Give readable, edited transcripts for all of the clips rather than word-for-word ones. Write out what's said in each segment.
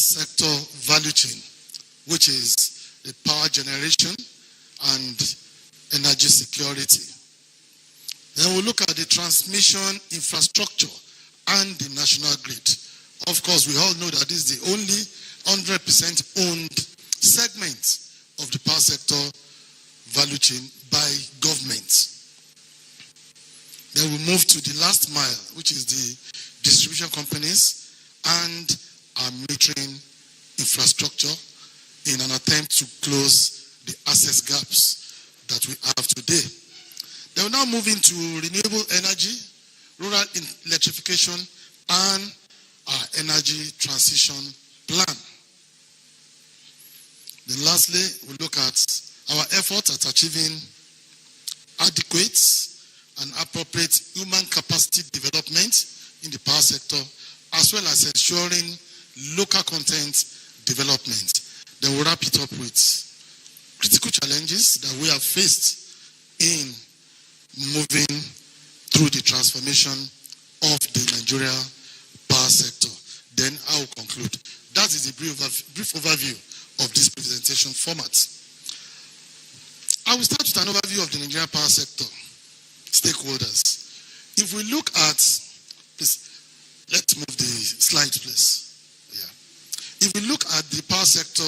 sector value chain, which is the power generation and energy security. Then we'll look at the transmission infrastructure and the national grid. Of course, we all know that this is the only 100% owned segment of the power sector value chain by government. Then we move to the last mile, which is the distribution companies and our metering infrastructure in an attempt to close the access gaps that we have today. Then we'll now move into renewable energy, rural electrification, and our energy transition plan. Then lastly, we'll look at our efforts at achieving adequate and appropriate human capacity development in the power sector, as well as ensuring local content development. Then we'll wrap it up with critical challenges that we have faced in moving through the transformation of the Nigeria power sector. Then I will conclude. That is a brief overview of this presentation format. I will start with an overview of the Nigerian power sector stakeholders. If we look at this, let's move the slide, please. Yeah. If we look at the power sector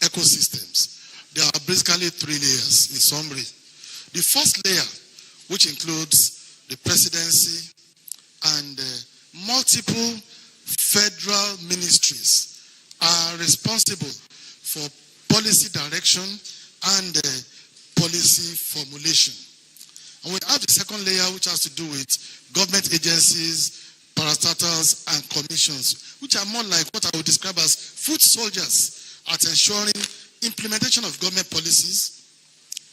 ecosystems, there are basically three layers in summary. The first layer, which includes the presidency and multiple federal ministries, are responsible for policy direction and policy formulation. And we have the second layer, which has to do with government agencies, parastatals, and commissions, which are more like what I would describe as foot soldiers at ensuring implementation of government policies,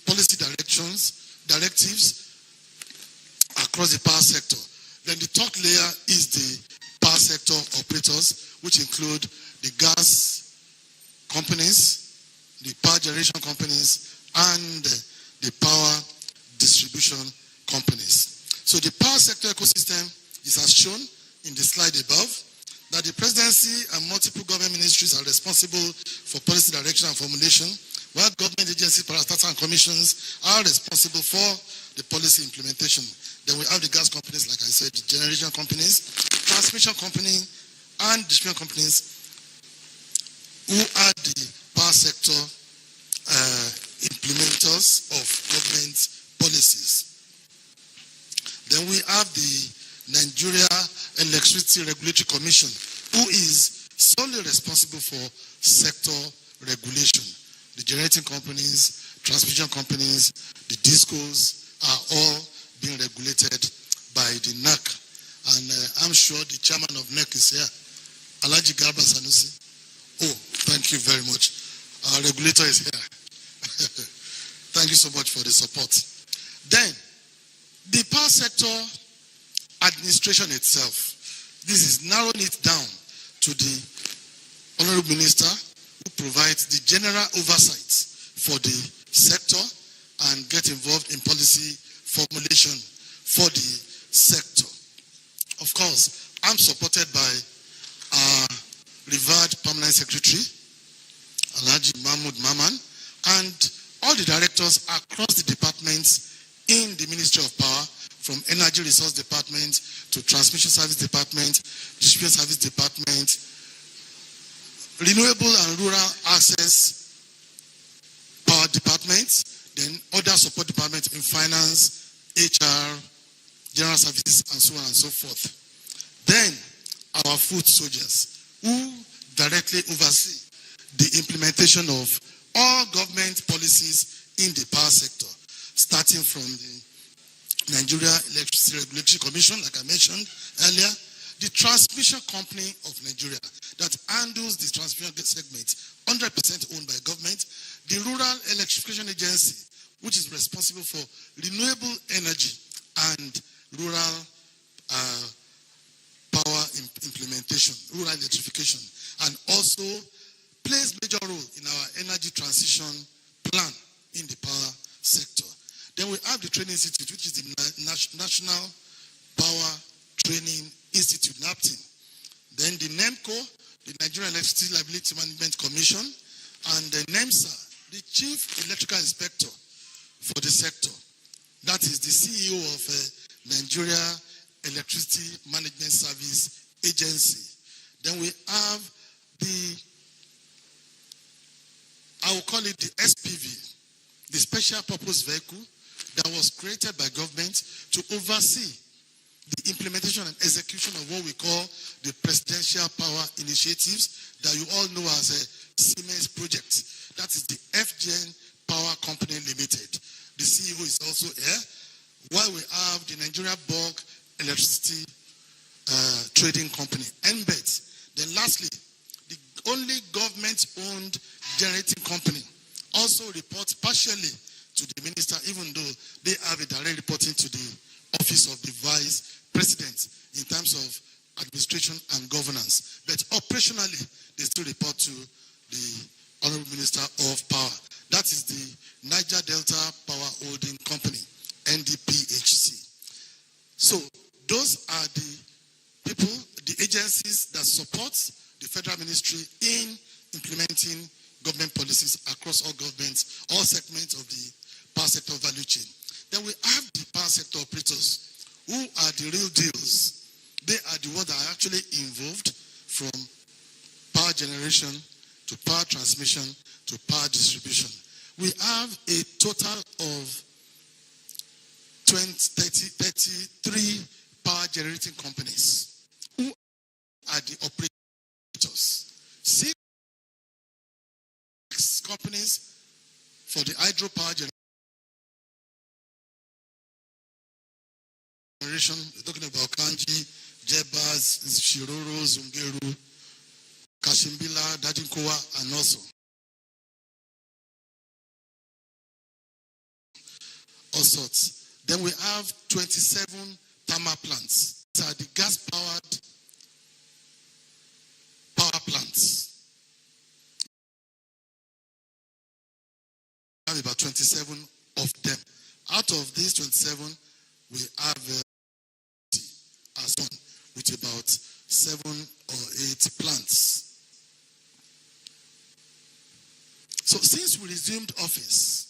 policy directives across the power sector. Then the third layer is the power sector operators, which include the gas companies, the power generation companies, and the power distribution companies. So the power sector ecosystem is as shown in the slide above, that the presidency and multiple government ministries are responsible for policy direction and formulation, while government agencies, parastatals, and commissions are responsible for the policy implementation. Then we have the gas companies, like I said, the generation companies, transmission company, and distribution companies, who are the power sector implementers of government policies. Then we have the Nigeria Electricity Regulatory Commission, who is solely responsible for sector regulation. The generating companies, transmission companies, the DISCOs are all being regulated by the NEC. And I'm sure the chairman of NEC is here, Alhaji Garba Sanusi. Oh, thank you very much. Our regulator is here. Thank you so much for the support. Then, the power sector administration itself. This is narrowing it down to the Honorable Minister, who provides the general oversight for the sector and get involved in policy formulation for the sector. Of course, I'm supported by our revered Permanent Secretary, Alhaji Mahmoud Maman, and all the directors across the departments in the Ministry of Power, from Energy Resource Department to Transmission Service Department, Distribution Service Department, Renewable and Rural Access Power Department, then other support departments in Finance, HR, General Services, and so on and so forth. Then, our foot soldiers, who directly oversee the implementation of all government policies in the power sector, starting from the Nigeria Electricity Regulatory Commission, like I mentioned earlier, the Transmission Company of Nigeria that handles the transmission segment, 100% owned by government, the Rural Electrification Agency, which is responsible for renewable energy and rural power implementation, rural electrification, and also plays major role in our energy transition plan in the power sector. Then we have the Training Institute, which is the National Power Training Institute, NAPTIN. Then the NEMCO, the Nigerian Electricity Liability Management Commission, and the NEMSA, the Chief Electrical Inspector for the sector. That is the CEO of Nigeria Electricity Management Service Agency. Then we have I will call it the SPV, the Special Purpose Vehicle that was created by government to oversee the implementation and execution of what we call the Presidential Power Initiatives that you all know as a Siemens project. That is the FGN Power Company Limited. The CEO is also here, while we have the Nigeria Bulk Electricity Trading Company, NBET. Then lastly, the only government-owned generating company also reports partially to the minister, even though they have a direct reporting to the office of the vice president in terms of administration and governance. But operationally, they still report to the Honorable Minister of Power. That is the Niger Delta Power Holding Company, NDPHC. So those are the people, the agencies that support the federal ministry in implementing government policies across all governments, all segments of the power sector value chain. Then we have the power sector operators, who are the real deals. They are the ones that are actually involved from power generation to power transmission to power distribution. We have a total of 33 power generating companies who are the operators. 6 companies for the hydropower generation. We're talking about Kanji, Jebas, Shiroro, Zungeru, Kashimbila, Dadinkowa, and also all sorts. Then we have 27 thermal plants. These are the gas-powered power plants. We have about 27 of them. Out of these 27, we have as one with about 7 or 8 plants. So since we resumed office,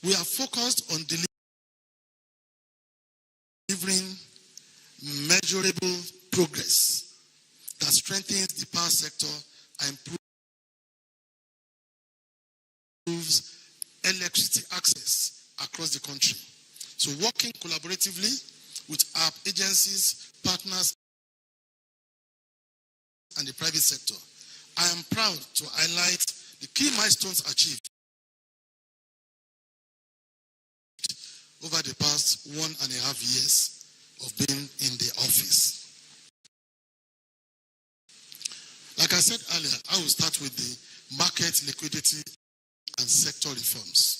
we are focused on delivering measurable progress that strengthens the power sector and improves electricity access across the country. So working collaboratively with our agencies, partners, and the private sector, I am proud to highlight the key milestones achieved over the past 1.5 years of being in the office. Like I said earlier, I will start with the market liquidity and sector reforms.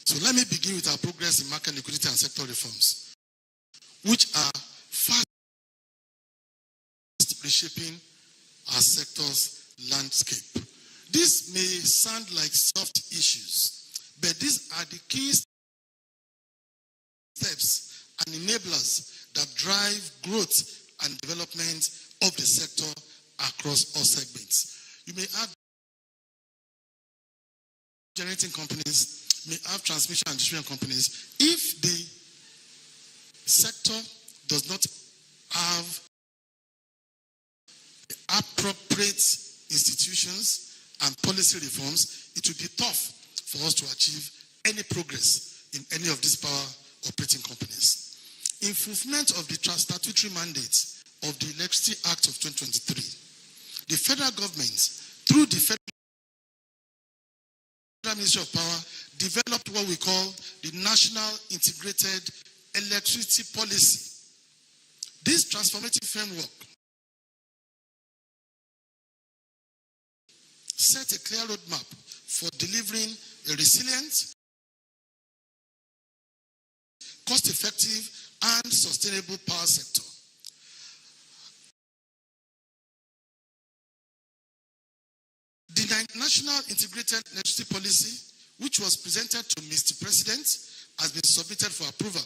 So let me begin with our progress in market liquidity and sector reforms, which are fast reshaping our sector's landscape. This may sound like soft issues, but these are the key steps and enablers that drive growth and development of the sector across all segments. You may have generating companies, may have transmission and distribution companies. If the sector does not have the appropriate institutions and policy reforms, it will be tough for us to achieve any progress in any of these power operating companies. In fulfillment of the statutory mandate of the Electricity Act of 2023, the federal government, through the Federal Ministry of Power, developed what we call the National Integrated Electricity Policy. This transformative framework set a clear roadmap for delivering a resilient, cost-effective, and sustainable power sector. The National Integrated Electricity Policy, which was presented to Mr. President, has been submitted for approval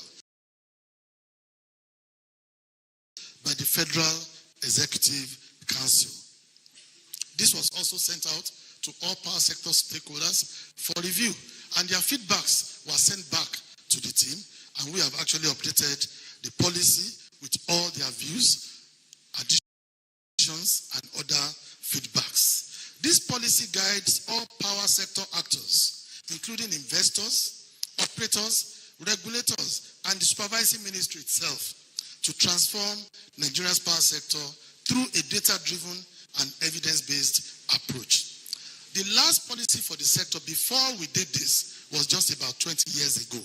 by the Federal Executive Council. This was also sent out to all power sector stakeholders for review, and their feedbacks were sent back to the team, and we have actually updated the policy with all their views, additions, and other feedbacks. This policy guides all power sector actors, including investors, operators, regulators, and the supervising ministry itself, to transform Nigeria's power sector through a data-driven and evidence-based approach. The last policy for the sector before we did this was just about 20 years ago.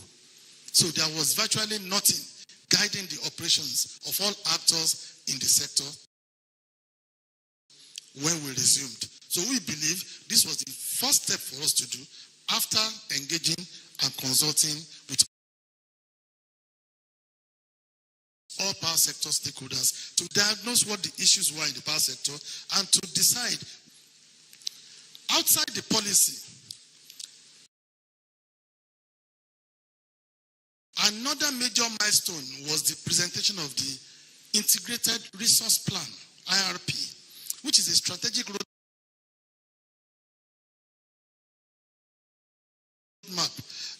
So there was virtually nothing guiding the operations of all actors in the sector when we resumed. So we believe this was the first step for us to do after engaging and consulting with all power sector stakeholders to diagnose what the issues were in the power sector and to decide outside the policy. Another major milestone was the presentation of the Integrated Resource Plan, IRP, which is a strategic roadmap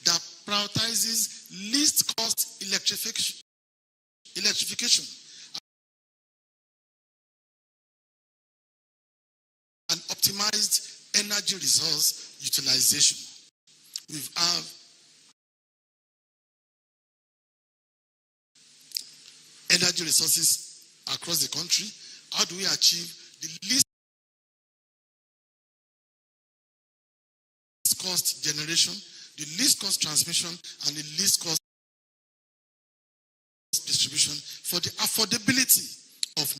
that prioritizes least cost electrification and optimized energy resource utilization. We have energy resources across the country. How do we achieve the least cost generation, the least cost transmission, and the least cost distribution for the affordability of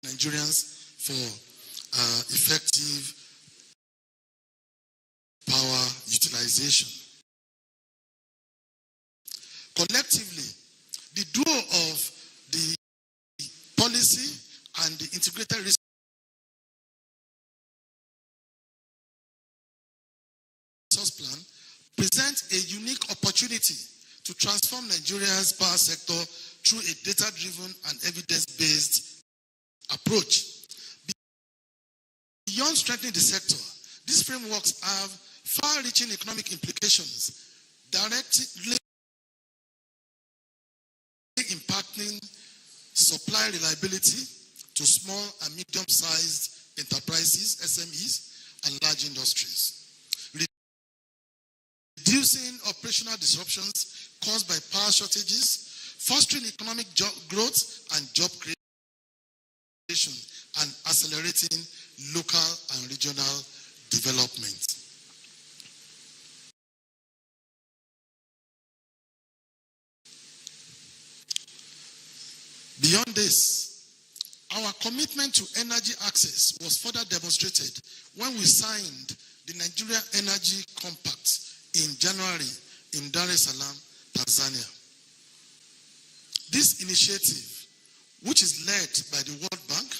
Nigerians for effective power utilization. Collectively, the duo of the policy and the integrated resource plan present a unique opportunity to transform Nigeria's power sector through a data-driven and evidence-based approach. Beyond strengthening the sector, these frameworks have far-reaching economic implications, directly impacting supply reliability to small and medium-sized enterprises, SMEs, and large industries. Reducing operational disruptions caused by power shortages, fostering economic growth and job creation, and accelerating local and regional development. Beyond this, our commitment to energy access was further demonstrated when we signed the Nigeria Energy Compact in January in Dar es Salaam, Tanzania. This initiative, which is led by the World Bank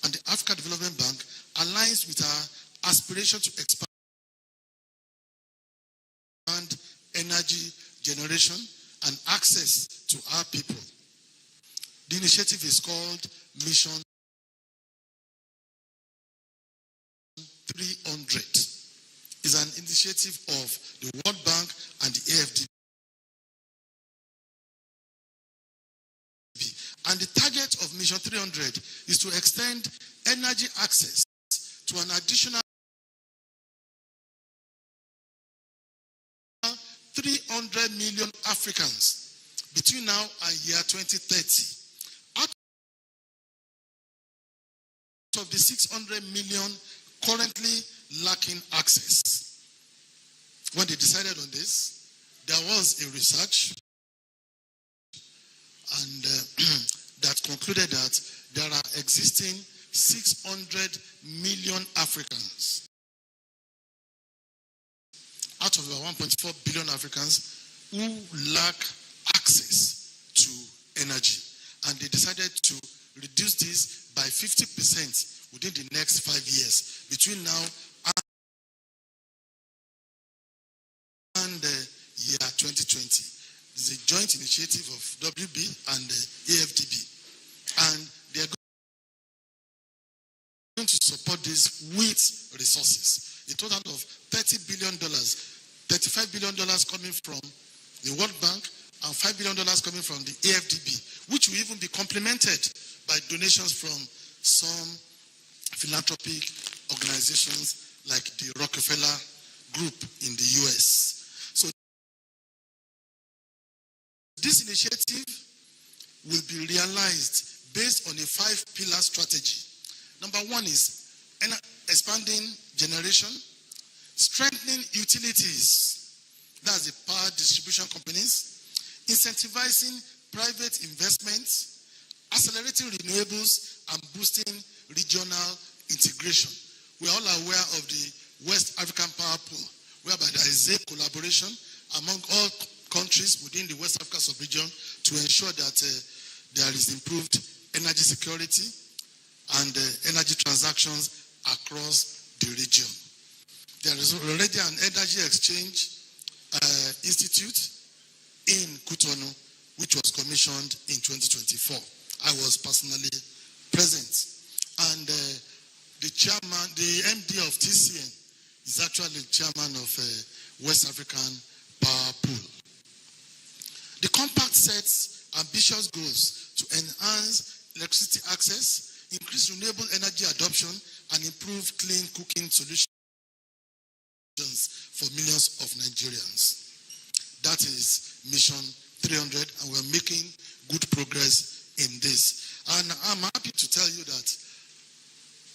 and the Africa Development Bank, aligns with our aspiration to expand energy generation and access to our people. The initiative is called Mission 300. It's an initiative of the World Bank and the AFDB. And the target of Mission 300 is to extend energy access to an additional 300 million Africans between now and year 2030. Out of the 600 million currently lacking access. When they decided on this, there was a research and that concluded that there are existing 600 million Africans out of the 1.4 billion Africans who lack access to energy. And they decided to reduce this by 50% within the next 5 years, between now and the year 2020. is a joint initiative of WB and AFDB. And they are going to support this with resources. A total of $30 billion, $35 billion coming from the World Bank and $5 billion coming from the AFDB, which will even be complemented by donations from some philanthropic organizations like the Rockefeller Group in the US. So this initiative will be realized based on a 5-pillar strategy. Number one is expanding generation, strengthening utilities, that's the power distribution companies, incentivizing private investments, accelerating renewables, and boosting regional integration. We are all aware of the West African Power Pool, whereby there is a collaboration among all countries within the West Africa sub-region to ensure that there is improved energy security and energy transactions across the region. There is already an energy exchange institute in Cotonou, which was commissioned in 2024. I was personally present. And the chairman, the MD of TCN is actually the chairman of West African Power Pool. The compact sets ambitious goals to enhance electricity access, increase renewable energy adoption, and improve clean cooking solutions for millions of Nigerians. That is Mission 300, and we're making good progress in this. And I'm happy to tell you that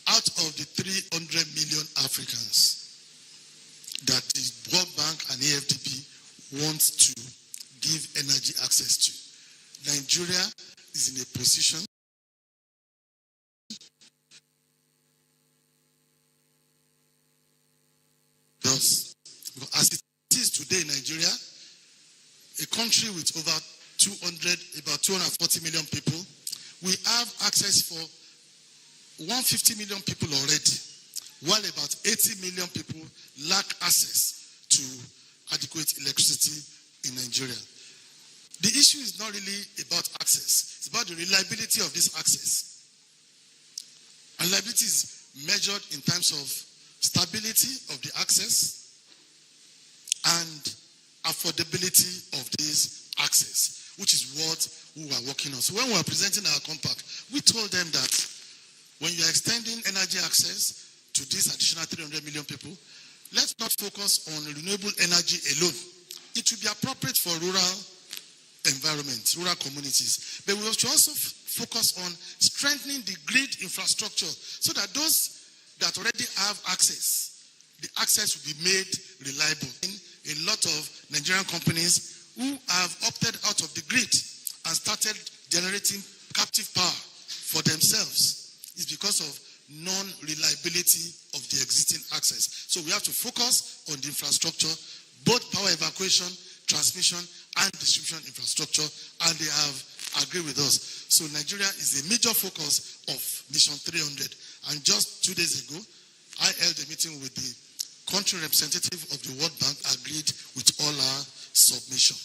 out of the 300 million Africans that the World Bank and AFDB want to give energy access to, Nigeria is in a position as it is today in Nigeria, a country with about 240 million people, we have access for 150 million people already, while about 80 million people lack access to adequate electricity in Nigeria. The issue is not really about access, it's about the reliability of this access. And reliability is measured in terms of stability of the access and affordability of this access, which is what we are working on. So when we are presenting our compact, we told them that when you are extending energy access to these additional 300 million people, let's not focus on renewable energy alone. It will be appropriate for rural environments, rural communities. But we should also focus on strengthening the grid infrastructure so that those that already have access, the access will be made reliable. A lot of Nigerian companies who have opted out of the grid and started generating captive power for themselves is because of non-reliability of the existing access. So we have to focus on the infrastructure, both power evacuation, transmission, and distribution infrastructure, and they have agreed with us. So Nigeria is a major focus of Mission 300. And just 2 days ago, I held a meeting with the country representative of the World Bank, agreed with all our submission.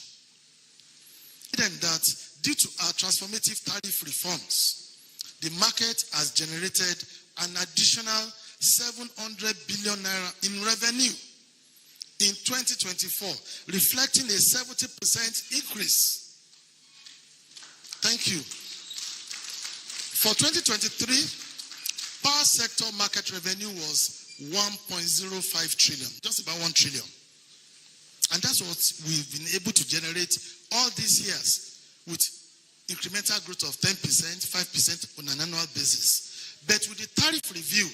Then that due to our transformative tariff reforms, the market has generated an additional 700 billion naira in revenue in 2024, reflecting a 70% increase. Thank you. For 2023, power sector market revenue was 1.05 trillion, just about 1 trillion. And that's what we've been able to generate all these years with incremental growth of 10%, 5% on an annual basis. But with the tariff review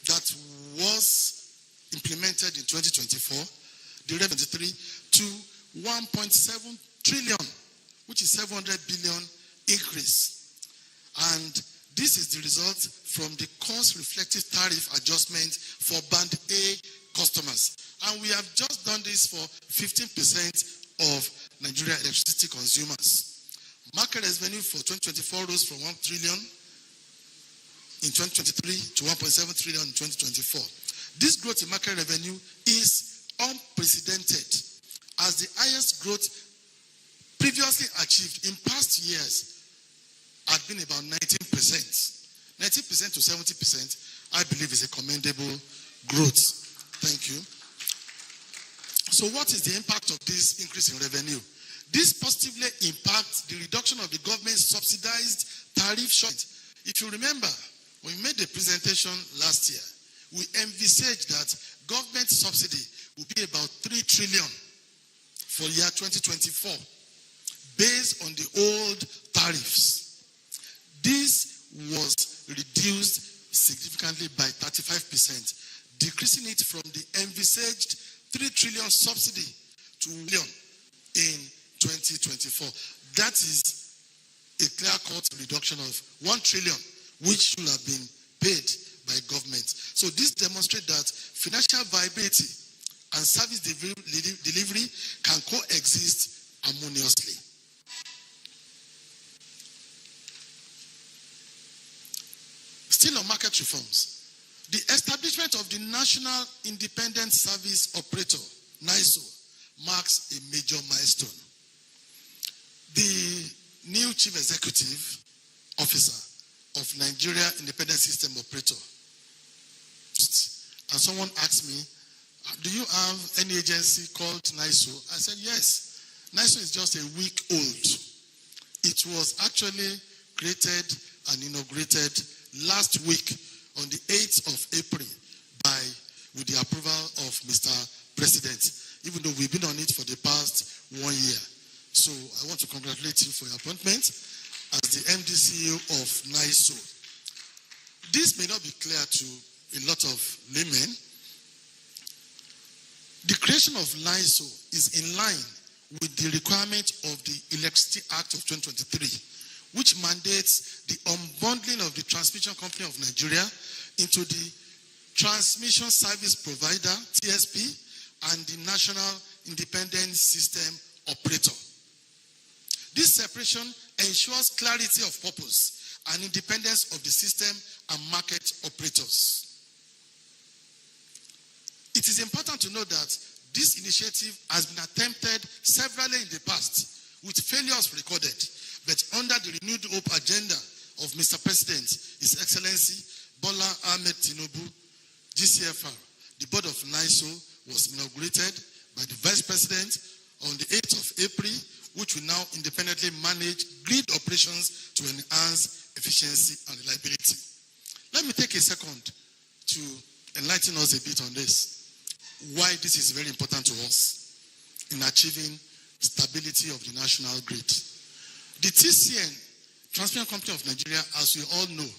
that was implemented in 2024, the revenue to 1.7 trillion, which is 700 billion increase. And this is the result from the cost-reflective tariff adjustment for Band A customers. And we have just done this for 15% of Nigeria electricity consumers. Market revenue for 2024 rose from 1 trillion in 2023 to 1.7 trillion in 2024. This growth in market revenue is unprecedented as the highest growth previously achieved in past years had been about 19%. 19% to 70%, I believe, is a commendable growth. Thank you. So what is the impact of this increase in revenue? This positively impacts the reduction of the government's subsidized tariff shortage. If you remember, when we made the presentation last year, we envisaged that government subsidy would be about 3 trillion for year 2024 based on the old tariffs. This was reduced significantly by 35%, decreasing it from the envisaged 3 trillion subsidy to 1 billion in 2024. That is a clear-cut reduction of 1 trillion, which should have been paid by government. So this demonstrates that financial viability and service delivery can coexist harmoniously. Still on market reforms, the establishment of the National Independent Service Operator, NISO, marks a major milestone. The new Chief Executive Officer of Nigeria Independent System Operator, and someone asked me, do you have any agency called NISO? I said, yes. NISO is just a week old. It was actually created and inaugurated last week on the 8th of April with the approval of Mr. President, even though we've been on it for the past 1 year. So I want to congratulate you for your appointment as the MD CEO of NISO. This may not be clear to a lot of laymen. The creation of NISO is in line with the requirement of the Electricity Act of 2023, which mandates the unbundling of the Transmission Company of Nigeria into the Transmission Service Provider, TSP, and the National Independent System Operator. This separation ensures clarity of purpose and independence of the system and market operators. It is important to note that this initiative has been attempted severally in the past, with failures recorded, but under the renewed hope agenda of Mr. President, His Excellency Bola Ahmed Tinubu, GCFR, the board of NISO was inaugurated by the Vice President on the 8th of April, which will now independently manage grid operations to enhance efficiency and reliability. Let me take a second to enlighten us a bit on this, why this is very important to us in achieving stability of the national grid. The TCN, Transmission Company of Nigeria, as we all know,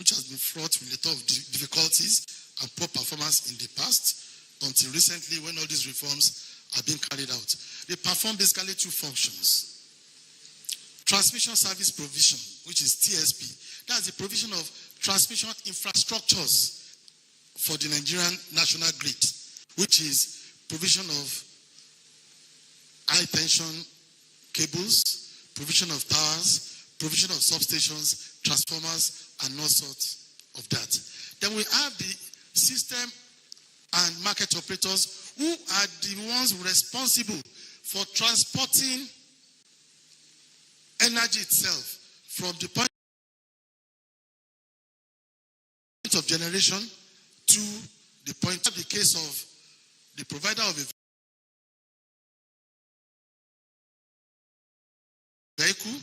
which has been fraught with a lot of difficulties and poor performance in the past, until recently when all these reforms are being carried out. They perform basically two functions. Transmission Service Provision, which is TSP. That's the provision of transmission infrastructures for the Nigerian national grid, which is provision of high tension cables, provision of towers, provision of substations, transformers, and all sorts of that. Then we have the system and market operators, who are the ones responsible for transporting energy itself from the point of generation to the point of the case of the provider of a vehicle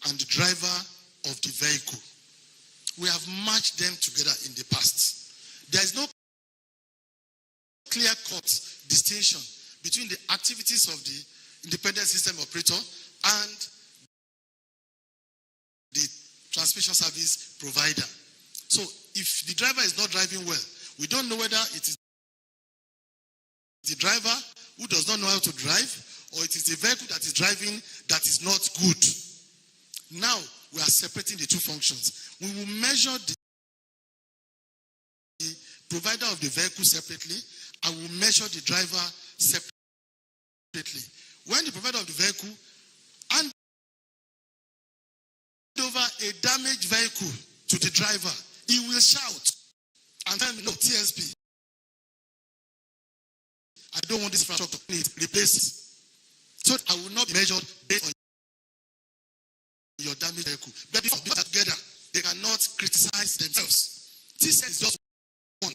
and the driver of the vehicle. We have matched them together in the past. There is no clear-cut distinction between the activities of the independent system operator and the transmission service provider. So if the driver is not driving well, we don't know whether it is the driver who does not know how to drive, or it is the vehicle that is driving that is not good. Now we are separating the two functions. We will measure the provider of the vehicle separately, and we will measure the driver separately. When the provider of the vehicle hands over a damaged vehicle to the driver, he will shout and tell me, no, TSP, I don't want this infrastructure, please replace it. So I will not be measured based on your damaged vehicle. But before they are together, they cannot criticize themselves. This is just one.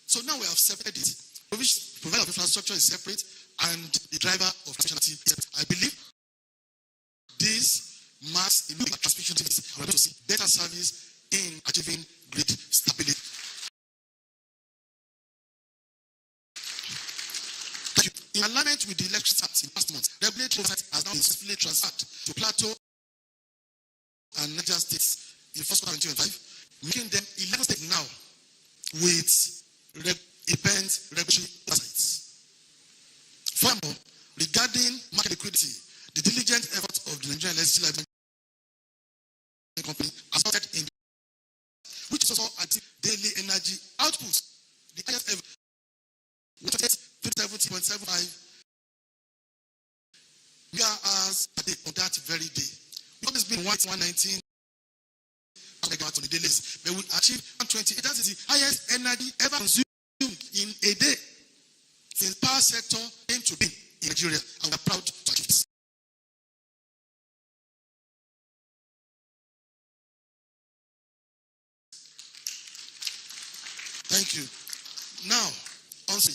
So now we have separated it. Provider of infrastructure is separate, and the driver of nationality is separate. I believe this marks a new transmission to see better service in achieving great stability. In alignment with the Electricity Act in past months, regulatory oversight has now been successfully transferred to Plateau and Niger states in first quarter 2025, making them 11 states now with event regulatory oversight. Furthermore, regarding market liquidity, the diligent efforts of the Nigerian Electricity Company has started in which also achieved daily energy output, the highest ever, 370.75 megahours per day on that very day. Because it's been 119 megawatts on the daily basis, but we achieved 128. That is the highest energy ever consumed in a day since power sector came to be in Nigeria, and we're proud to achieve this. Thank you. Now, honestly,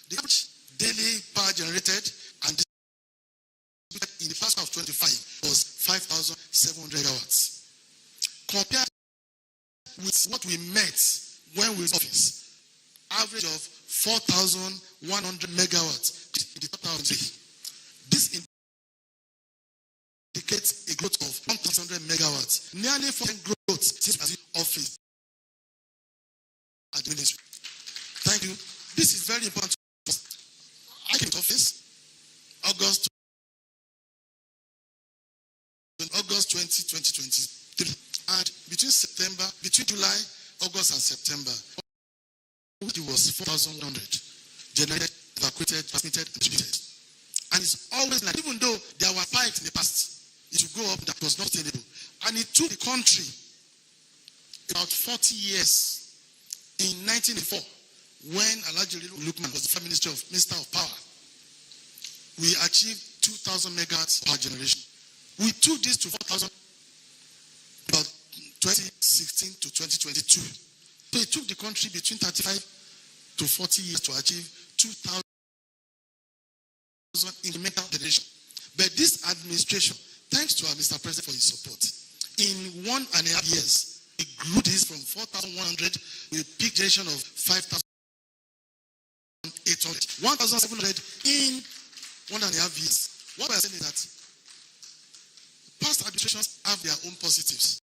the average daily power generated and distributed in the first half of 25 was 5,700 megawatts. Compared with what we met when we were in office, average of 4,100 megawatts in the total country. This indicates a growth of 1,100 megawatts, nearly 4% growth since the office at the ministry. Thank you. This is very important. I came to office August 2023, and between July, August, and September, it was 4,100 generated, evacuated, transmitted, and distributed. And it's always like, even though there were spikes in the past, it would go up, that was not sustainable. And it took the country about 40 years. In 1984, when Alhaji Lukman was the Minister of Power, we achieved 2,000 megawatts power generation. We took this to 4,000 about 2016 to 2022. So it took the country between 35 to 40 years to achieve 2,000 incremental generation. But this administration, thanks to our Mr. President for his support, in 1.5 years, we grew this from 4,100 with a peak generation of 5,800, 1,700 in 1.5 years. What we are saying is that past administrations have their own positives.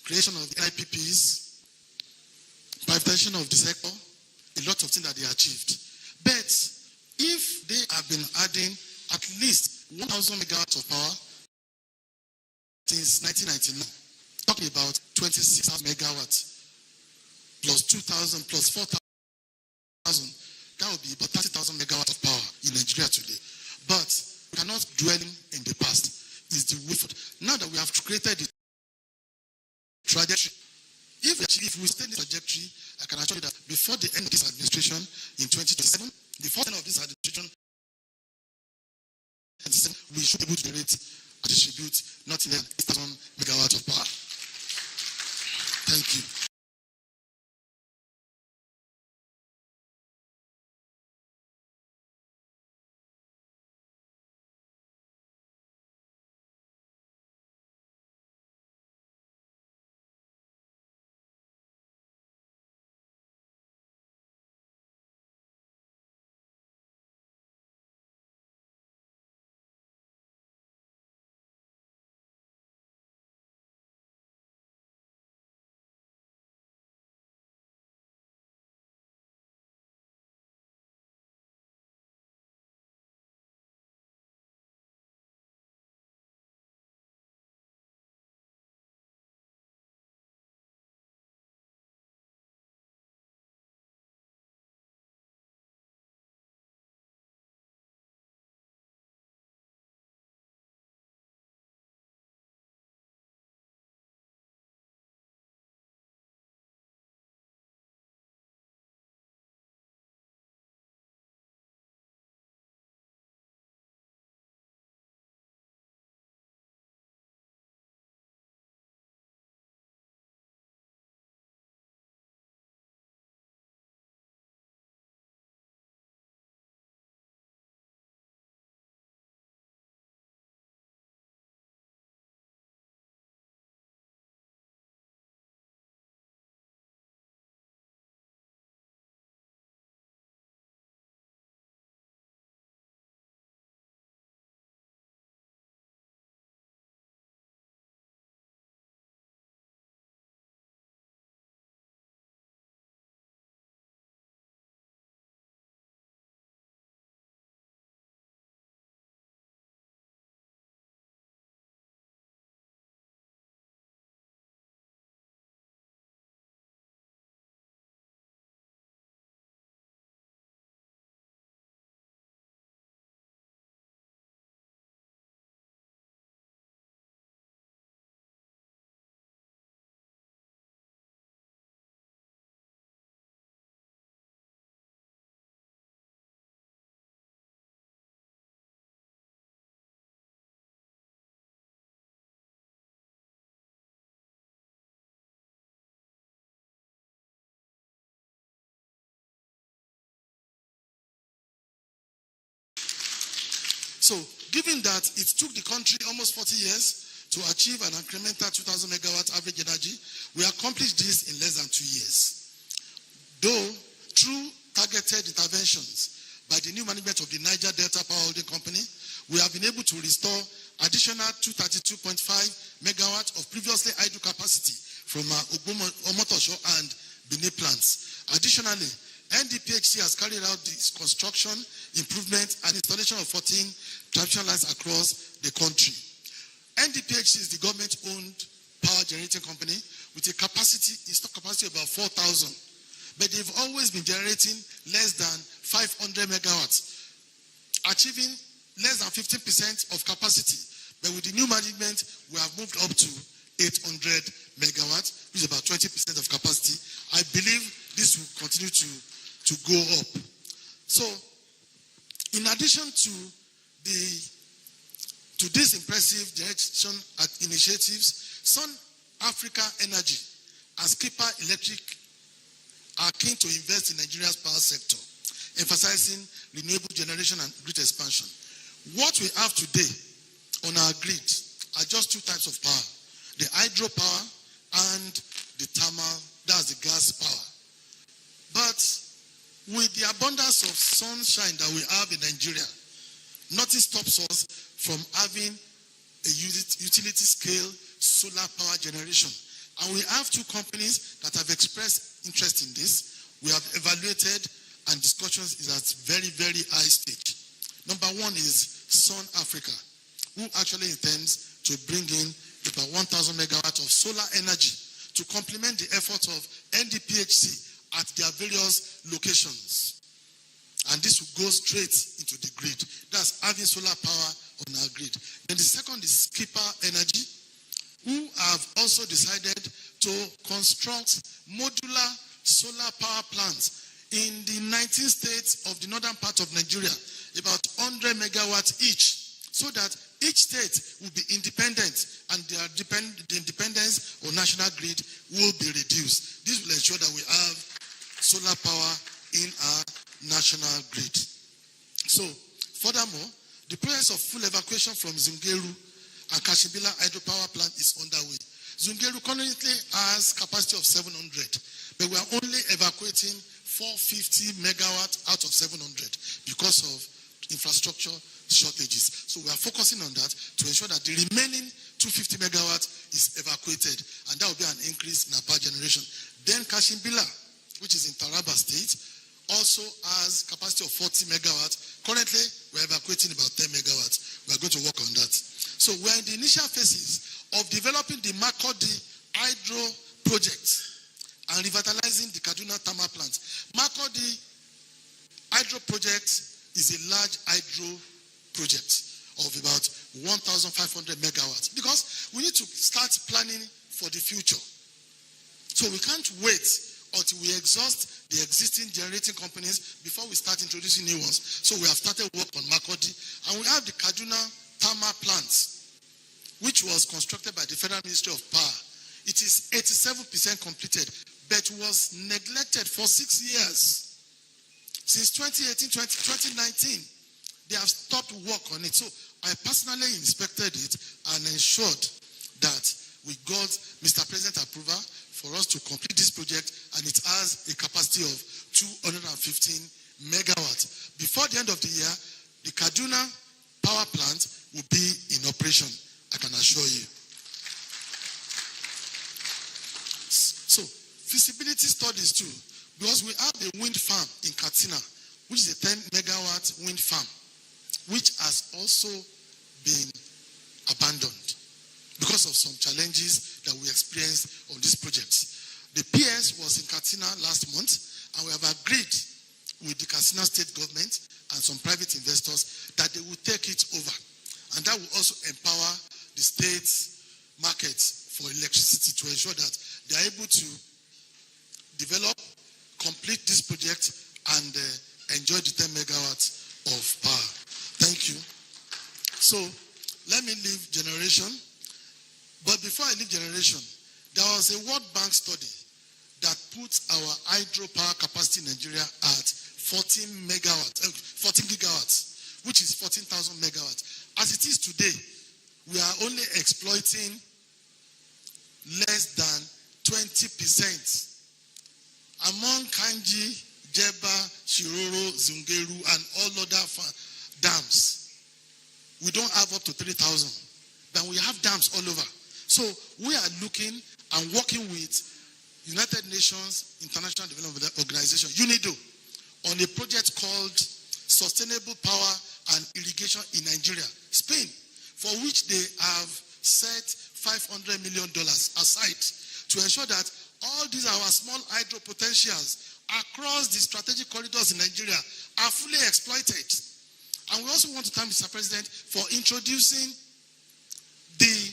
Creation of the IPPs, privatization of the sector, a lot of things that they achieved. But if they have been adding at least 1,000 megawatts of power since 1999, talking about 26,000 megawatts plus 2,000 plus 4,000, that would be about 30,000 megawatts of power in Nigeria today. But we cannot dwell in the past. It's the way forward. Now that we have created the trajectory, if we stay in the trajectory, I can assure you that before the end of this administration in 2027, the first end of this administration, we should be able to generate and distribute not less than 8,000 megawatts of power. Thank you. So, given that it took the country almost 40 years to achieve an incremental 2,000 megawatt average energy, we accomplished this in less than 2 years. Though, through targeted interventions by the new management of the Niger Delta Power Holding Company, we have been able to restore additional 232.5 megawatts of previously idle capacity from our Omotosho and Benin plants. Additionally, NDPHC has carried out this construction, improvement, and installation of 14 transmission lines across the country. NDPHC is the government-owned power generating company with a installed capacity of about 4,000. But they've always been generating less than 500 megawatts, achieving less than 15% of capacity. But with the new management, we have moved up to 800 megawatts, which is about 20% of capacity. I believe this will continue to go up. So, in addition to these impressive generation initiatives, Sun Africa Energy and Skipper Electric are keen to invest in Nigeria's power sector, emphasizing renewable generation and grid expansion. What we have today on our grid are just two types of power: the hydropower and the thermal, that's the gas power. But with the abundance of sunshine that we have in Nigeria, nothing stops us from having a utility scale solar power generation. And we have two companies that have expressed interest in this. We have evaluated, and discussions is at very, very high stage. Number one is Sun Africa, who actually intends to bring in about 1,000 megawatts of solar energy to complement the efforts of NDPHC at their various locations. And this will go straight into the grid. That's having solar power on our grid. Then the second is Skipper Energy, who have also decided to construct modular solar power plants in the 19 states of the northern part of Nigeria, about 100 megawatts each, so that each state will be independent and the independence of national grid will be reduced. This will ensure that we have solar power in our national grid. So, furthermore, the process of full evacuation from Zungeru and Kashimbila hydropower plant is underway. Zungeru currently has capacity of 700, but we are only evacuating 450 megawatts out of 700 because of infrastructure shortages. So we are focusing on that to ensure that the remaining 250 megawatts is evacuated, and that will be an increase in our power generation. Then Kashimbila, which is in Taraba State, also has capacity of 40 megawatts. Currently, we're evacuating about 10 megawatts. We are going to work on that. So we're in the initial phases of developing the Makurdi hydro project and revitalizing the Kaduna thermal plant. Makurdi hydro project is a large hydro project of about 1,500 megawatts, because we need to start planning for the future. So we can't wait until we exhaust the existing generating companies before we start introducing new ones. So we have started work on Makurdi, and we have the Kaduna thermal plant, which was constructed by the Federal Ministry of Power. It is 87% completed, but was neglected for 6 years. Since 2018, 2019, they have stopped work on it. So I personally inspected it and ensured that we got Mr. President approval for us to complete this project, and it has a capacity of 215 megawatts. Before the end of the year, the Kaduna power plant will be in operation, I can assure you. So, feasibility studies too, because we have a wind farm in Katsina, which is a 10 megawatt wind farm, which has also been abandoned because of some challenges that we experienced on this project. The PS was in Katsina last month, and we have agreed with the Katsina state government and some private investors that they will take it over. And that will also empower the state's markets for electricity to ensure that they are able to develop, complete this project, and enjoy the 10 megawatts of power. Thank you. So, let me leave generation. But before I leave generation, there was a World Bank study that puts our hydropower capacity in Nigeria at 14 gigawatts, which is 14,000 megawatts. As it is today, we are only exploiting less than 20%. Among Kanji, Jeba, Shiroro, Zungeru, and all other dams, we don't have up to 3,000. But we have dams all over. So we are looking and working with United Nations International Development Organization, UNIDO, on a project called Sustainable Power and Irrigation in Nigeria, Spain, for which they have set $500 million aside to ensure that all these our small hydro potentials across the strategic corridors in Nigeria are fully exploited. And we also want to thank Mr. President for introducing the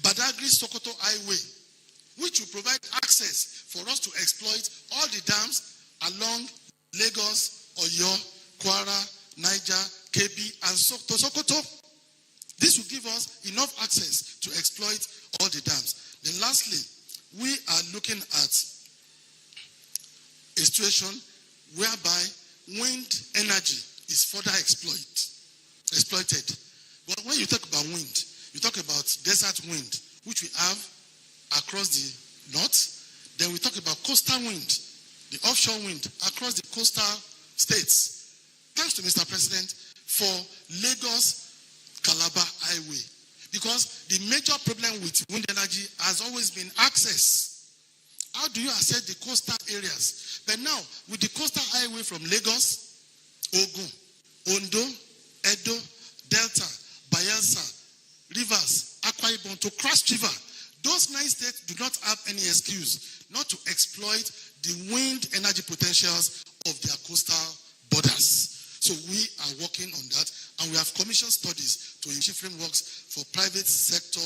Badagry-Sokoto Highway, which will provide access for us to exploit all the dams along Lagos, Oyo, Kwara, Niger, Kebbi, and Sokoto. This will give us enough access to exploit all the dams. Then lastly, we are looking at a situation whereby wind energy is further exploited. But when you talk about wind, you talk about desert wind, which we have across the north. Then we talk about coastal wind, the offshore wind across the coastal states. Thanks to Mr. President for Lagos-Calabar Highway. Because the major problem with wind energy has always been access. How do you access the coastal areas? But now, with the coastal highway from Lagos, Ogun, Ondo, Edo, Delta, Bayelsa, Rivers, Akwa Ibom to Cross River, those 9 states do not have any excuse not to exploit the wind energy potentials of their coastal borders. So we are working on that, and we have commissioned studies to ensure frameworks for private sector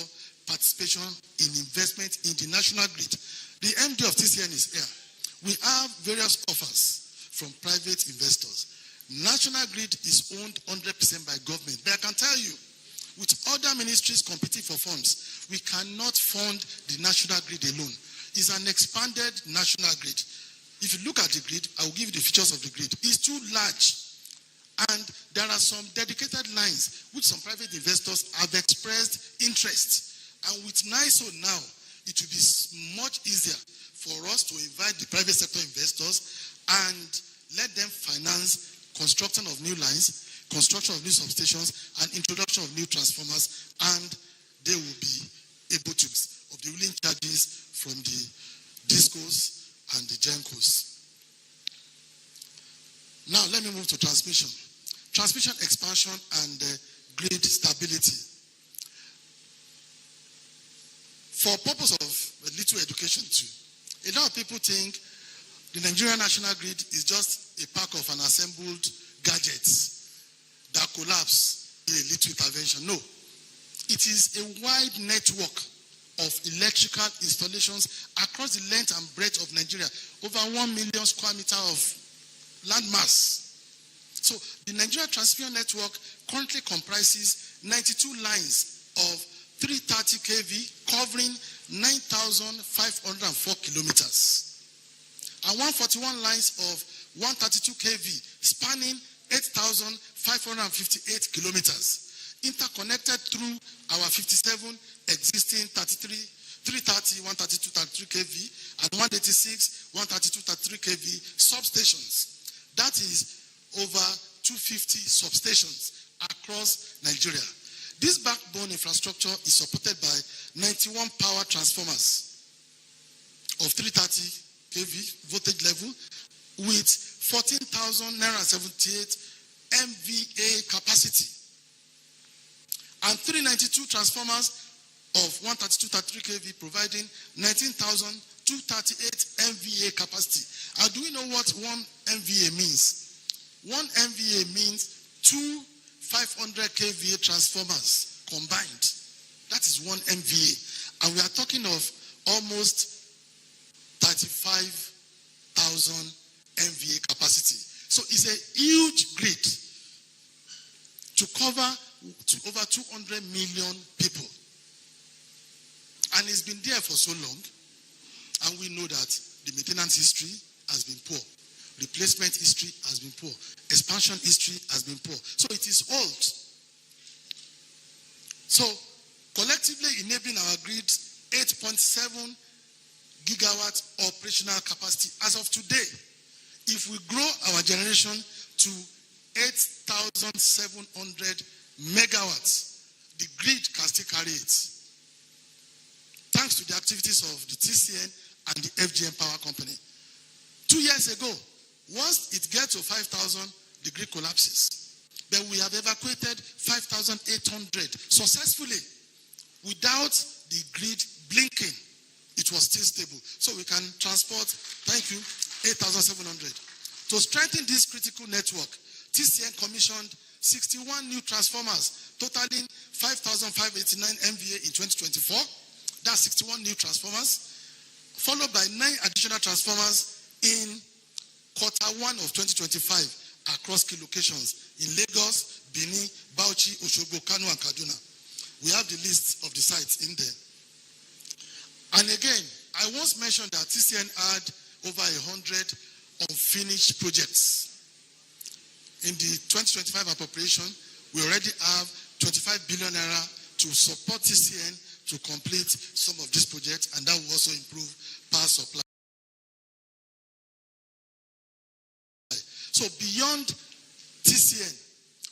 participation in investment in the national grid. The MD of TCN is here. We have various offers from private investors. National grid is owned 100% by government. But I can tell you, with other ministries competing for funds, we cannot fund the national grid alone. It's an expanded national grid. If you look at the grid, I will give you the features of the grid. It's too large. And there are some dedicated lines which some private investors have expressed interest. And with NISO now, it will be much easier for us to invite the private sector investors and let them finance construction of new lines, construction of new substations, and introduction of new transformers, and they will be able to of the ruling charges from the DISCOs and the GENCOs. Now let me move to transmission. Transmission expansion and grid stability. For purpose of a little education too, a lot of people think the Nigerian national grid is just a pack of unassembled gadgets that collapse in a little intervention. No. It is a wide network of electrical installations across the length and breadth of Nigeria, over 1 million square meters of land mass. So the Nigeria Transmission Network currently comprises 92 lines of 330 kV covering 9,504 kilometers and 141 lines of 132 kV spanning 8,558 kilometers, interconnected through our 57 existing 330, 132, 33 kV and 186, 132, 33 kV substations. That is over 250 substations across Nigeria. This backbone infrastructure is supported by 91 power transformers of 330 kV voltage level with 14,978 MVA capacity and 392 transformers of 132-33 kV providing 19,238 MVA capacity. And do we know what 1 MVA means? 1 MVA means 2 500 kVA transformers combined. That is 1 MVA. And we are talking of almost 35,000 MVA capacity. So it's a huge grid to cover over 200 million people. And it's been there for so long. And we know that the maintenance history has been poor. Replacement history has been poor. Expansion history has been poor. So it is old. So collectively enabling our grid 8.7 gigawatt operational capacity as of today. If we grow our generation to 8,700 megawatts, the grid can still carry it. Thanks to the activities of the TCN and the FGM Power Company. 2 years ago, once it gets to 5,000, the grid collapses. Then we have evacuated 5,800 successfully without the grid blinking. It was still stable. So we can transport, thank you, 8,700. To strengthen this critical network, TCN commissioned 61 new transformers, totaling 5,589 MVA in 2024. That's 61 new transformers, followed by 9 additional transformers in Q1 of 2025 across key locations in Lagos, Benin, Bauchi, Osogbo, Kano, and Kaduna. We have the list of the sites in there. And again, I once mentioned that TCN had over 100 unfinished projects. In the 2025 appropriation, we already have 25 billion naira to support TCN to complete some of these projects, and that will also improve power supply. So beyond TCN,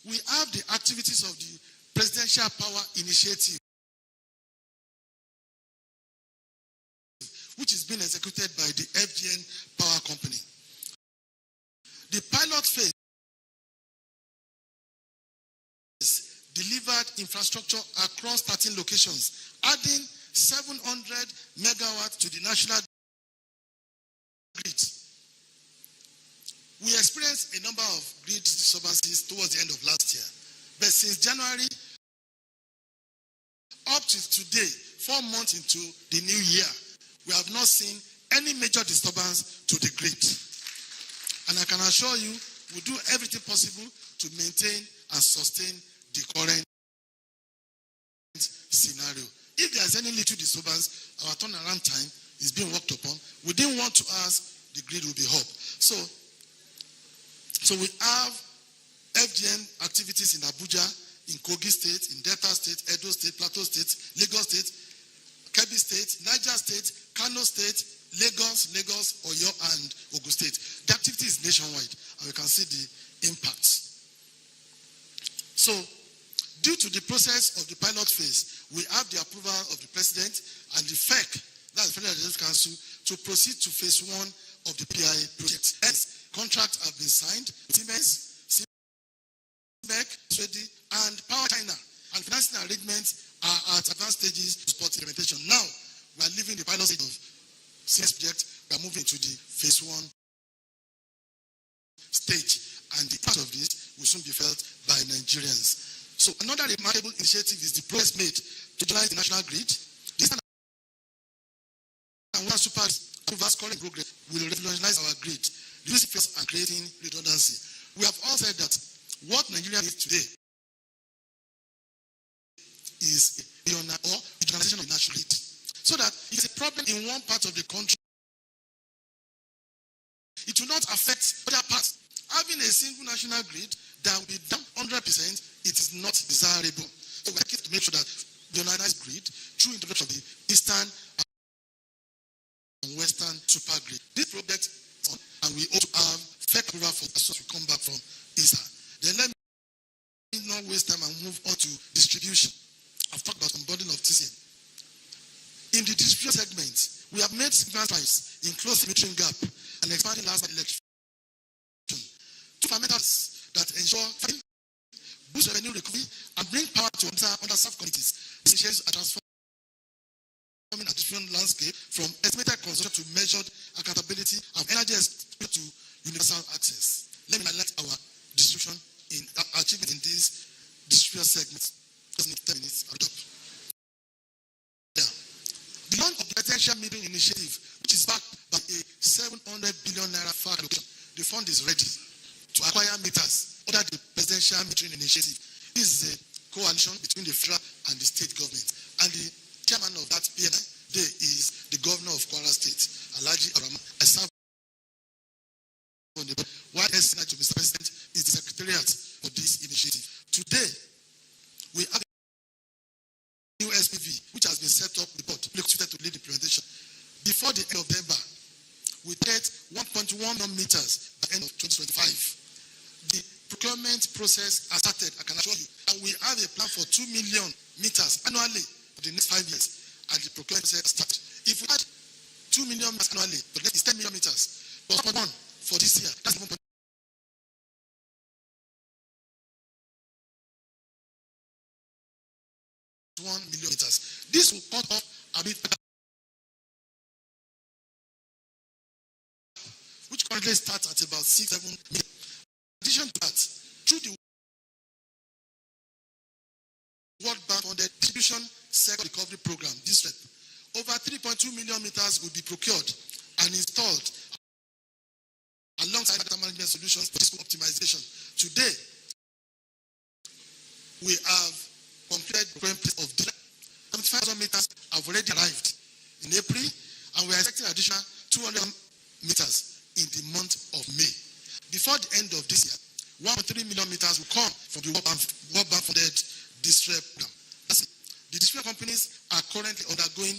we have the activities of the Presidential Power Initiative, which is being executed by the FGN Power Company. The pilot phase delivered infrastructure across 13 locations, adding 700 megawatts to the national grid. We experienced a number of grid disturbances towards the end of last year, but since January up to today, 4 months into the new year, we have not seen any major disturbance to the grid. And I can assure you, we do everything possible to maintain and sustain the current scenario. If there's any little disturbance, our turnaround time is being worked upon. Within 1 to 2 hours, the grid will be up. So we have FGN activities in Abuja, in Kogi State, in Delta State, Edo State, Plateau State, Lagos State, Kebbi State, Niger State, Kano State, Lagos, Oyo, and Ogun State. The activity is nationwide, and we can see the impacts. So, due to the process of the pilot phase, we have the approval of the President and the FEC, that's the Federal Executive Council, to proceed to phase 1 of the PI project. Hence, contracts have been signed, Siemens, and Power China, and financing arrangements are at advanced stages to support implementation. Now, we are leaving the pilot stage of CS project, we are moving to the phase 1 stage, and the part of this will soon be felt by Nigerians. So another remarkable initiative is the progress made to utilize the national grid. This and one super vast current progress will revolutionize our grid, reducing costs and creating redundancy. We have all said that what Nigeria needs today is a regionalization of the national grid. So that if it's a problem in one part of the country, it will not affect other parts. Having a single national grid that will be down 100%, it is not desirable. So we have to make sure that the organized grid, through introduction of the eastern and western super grid, this project, and we ought to have fair approval for as we come back from Easter. Then let me not waste time and move on to distribution. I've talked about unbundling of TCN. In the distribution segment, we have made significant strides in closing metering gap and expanding last mile electrification. Two fundamentals that ensure boost revenue recovery and bring power to underserved communities. This ensures a transforming a distribution landscape from estimated consumption to measured accountability of energy to universal access. Let me highlight our distribution in achievement in these distribution segments. Just need 10 minutes. I'll stop. The launch of the Presidential Metering Initiative, which is backed by a 700 billion naira FAR allocation, the fund is ready to acquire meters under the Presidential Metering Initiative. This is a coalition between the federal and the state government. And the chairman of that PNI today is the governor of Kwara State, Alhaji Arama. I serve on the board, while SNI to Mr. President is the Secretariat for this initiative. Today, we have a new SPV, which has been set up with the board, suited to lead implementation. Before the end of November, we get 1.1 million meters by the end of 2025. The procurement process has started, I can assure you, and we have a plan for 2 million meters annually for the next 5 years, and the procurement process has started. If we add 2 million meters annually, but it's 10 million meters, but 1.1 for this year, that's 1.1 million meters. This will cut off a bit, which currently starts at about 6-7 million. In addition to that, through the World Bank funded distribution sector recovery program, DSREP, over 3.2 million meters will be procured and installed alongside data management solutions for fiscal optimization. Today, we have completed the procurement of 75,000 meters have already arrived in April, and we are expecting additional 200 meters in the month of May. Before the end of this year, 1.3 million meters will come from the World Bank funded DSREP program. That's it. The distribution companies are currently undergoing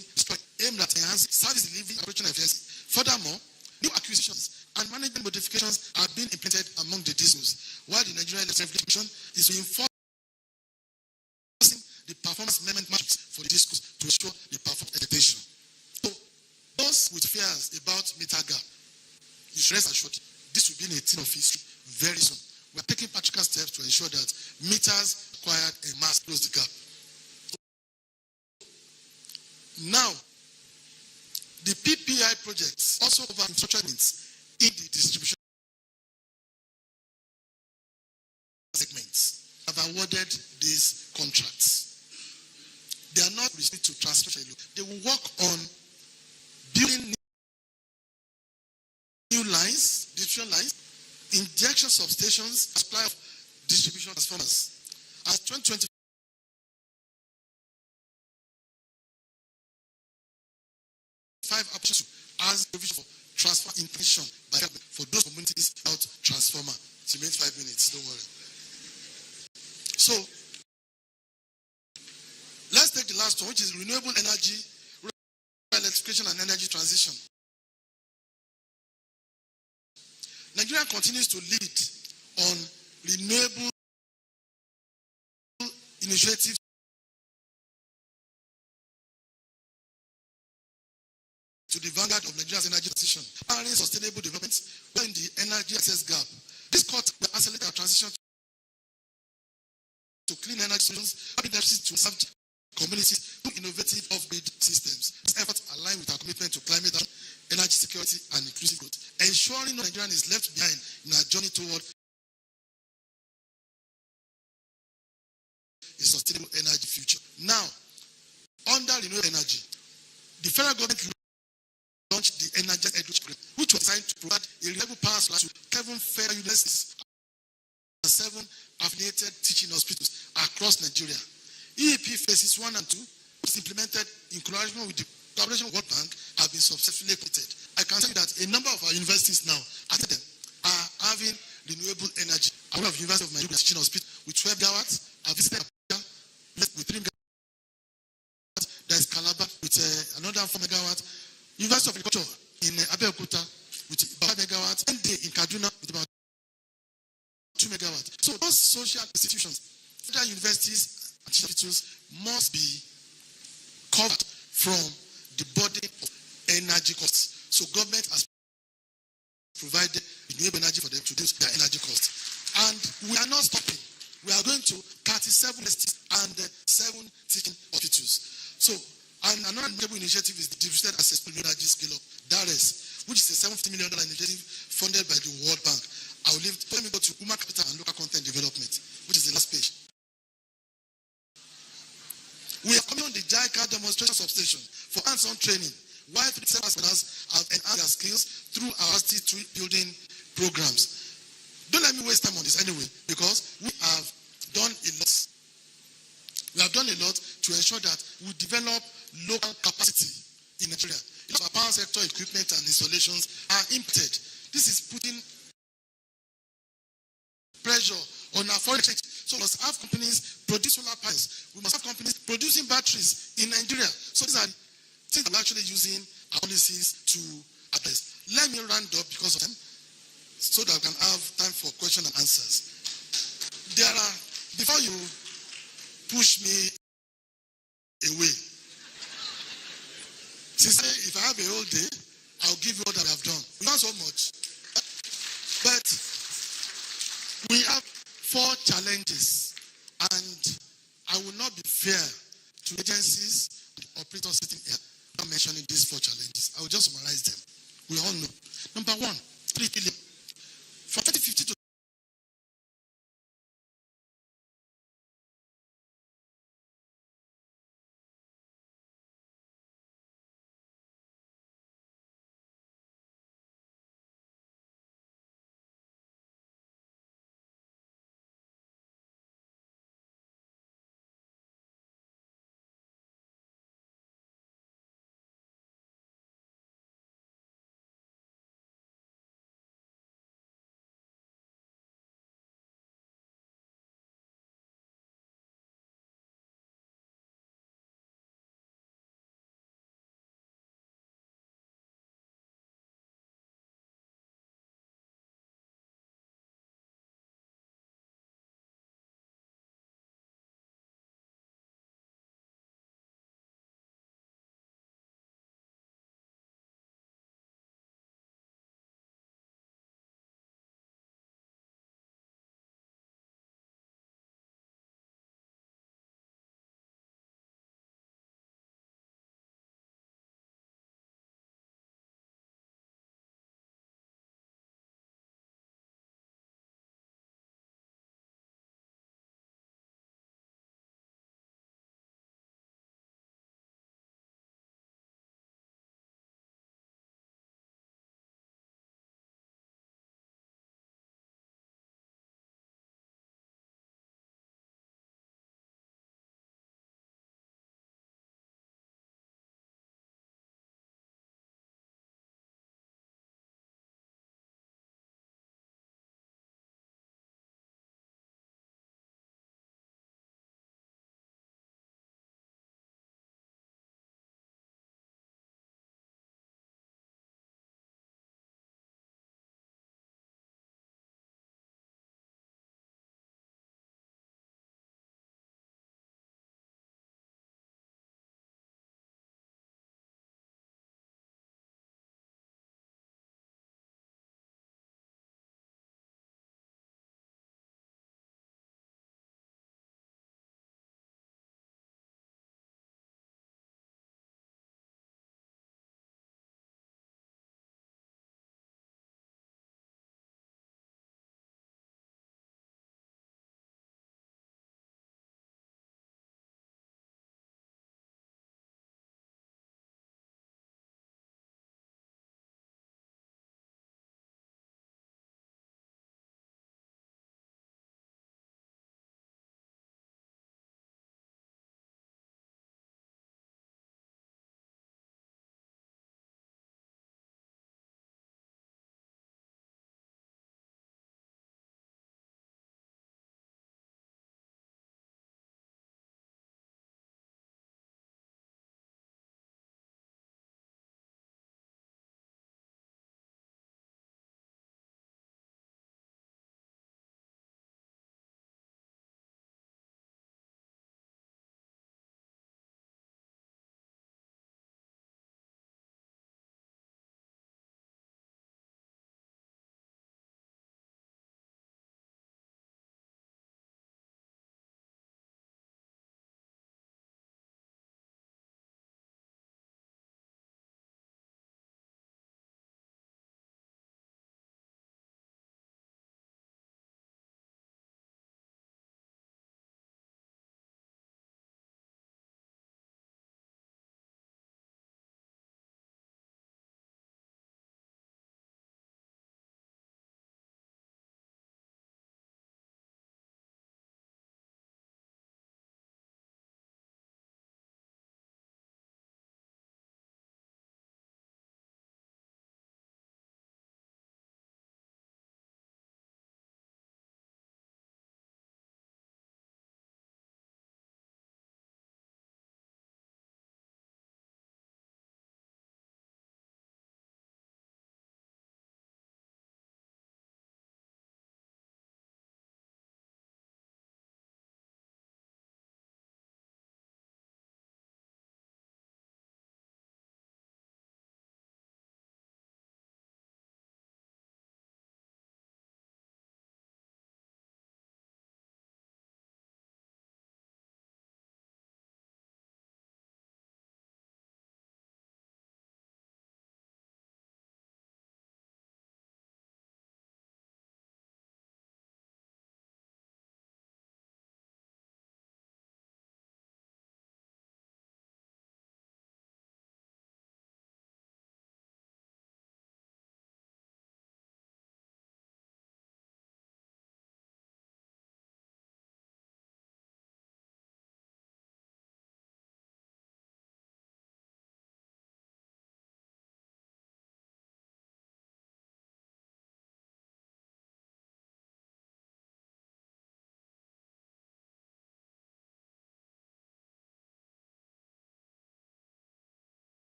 aimed at enhancing service delivery and operational efficiency. Furthermore, new acquisitions and management modifications are being implemented among the DSOs, while the Nigerian Electricity Commission is reinforcing the performance measurement matrix for the DSOs to ensure the performance expectation. So, those with fears about meter gap, you should rest assured this will be in a thing of history very soon. We are taking practical steps to ensure that meters acquired and mass close the gap. Now, the PPI projects also cover infrastructure needs in the distribution segments have awarded these contracts. They are not restricted to transmission. They will work on building new lines, distribution lines, injection substations, supply of distribution transformers. As 2025 application as provision for transfer intention by for those communities without transformer. It remains 5 minutes, don't worry. So let's take the last one, which is renewable energy, electrification and energy transition. Nigeria continues to lead on renewable initiatives to the vanguard of Nigeria's energy transition, powering sustainable development in the energy access gap. This court will accelerate our transition to clean energy solutions, helping them to serve communities through innovative off-grid systems. These efforts align with our commitment to climate action, energy security, and inclusive growth, ensuring no Nigerian is left behind in our journey toward a sustainable energy future. Now, under renewable energy, the federal government launched the Energy Education Program, which was designed to provide a reliable power supply to 7 federal universities and 7 affiliated teaching hospitals across Nigeria. EEP phases 1 and 2, which is implemented in collaboration with the World Bank, have been successfully completed. I can tell you that a number of our universities now, after them, are having renewable energy. I'm one of the University of Nigeria teaching hospital with 12 megawatts. I visited with 3 megawatts. There is Calabar with another 4 megawatts. University of Agriculture in Abeokuta with about 5 megawatts. ND in Kaduna with about 2 megawatts. So those social institutions, federal universities and teaching hospitals must be covered from the burden of energy costs. So government has provided renewable energy for them to reduce their energy costs. And we are not stopping. We are going to 37 universities and 7 teaching hospitals. So, and another notable initiative is the Distributed Accessible Energy Scale-Up, DARES, which is a $70 million initiative funded by the World Bank. Let me go to human capital and local content development, which is the last page. We are coming on the JICA demonstration substation for hands-on training, while 3 service have enhanced their skills through our capacity building programs. Don't let me waste time on this anyway, because we have done a lot. We have done a lot to ensure that we develop local capacity in Nigeria. Our power sector equipment and installations are imported. This is putting pressure on our foreign exchange. So we must have companies produce solar panels. We must have companies producing batteries in Nigeria. So these are things I'm actually using our policies to address. Let me round up because of them, so that we can have time for questions and answers. Before you push me away, if I have a whole day, I'll give you what I have done. Not so much. But we have 4 challenges, and I will not be fair to agencies and operators sitting here not mentioning these 4 challenges. I will just summarize them. We all know. Number 1, 3 trillion. From 2050 to